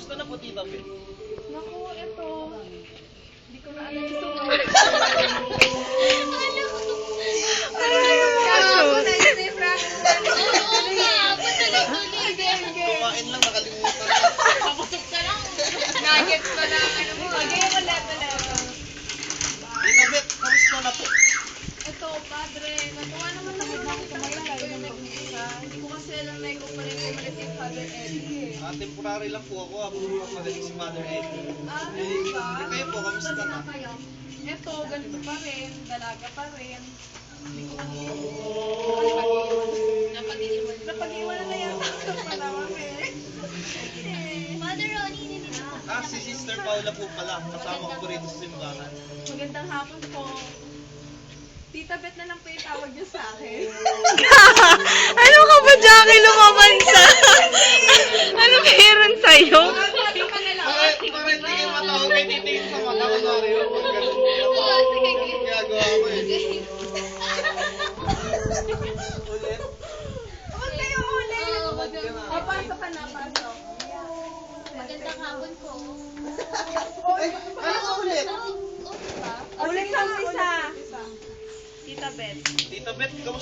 Kamusta na po, Tita Beth? Naku, eto. Hindi ko na alam yung sunod. Kumain lang, nakalimutan na. Papusok ka lang. Nuggets pa lang. Ano mo? Okay, wala. Tita Beth, kamusta na po? Ito, padre. Natuwa naman ako na nakita ko yung nag-isa. Hindi ko kasi alam na ikaw pa rin pumalit yung Father Eddie eh. Temporary lang po ako. Ako magaling si Mother Eddie. Ah, ano ba? Kayo po, kamusta na? Ito, ganito pa rin. Dalaga pa rin. Hindi ko kasi napag-iwan na yata sa panawag eh. Mother Ronnie, hindi na. Si Sister Paula po pala. Kasama ko po rito sa simbahan. Magandang hapon po. Tita Beth na lang po yung tawag niyo sa akin. Ano ka ba, Jackie? Lumabansa? Ano meron sa'yo? Ano ka na lang? Para hindi kayo matawag kay titingin sa mata ko na rin. Ginagawa ko eh. Ulit. Huwag kayo ulit. Pasok ka na, pasok. Magandang hapon po. Ano ulit? Ulit sa umpisa. Tita Beth. Tita Beth, kamusta?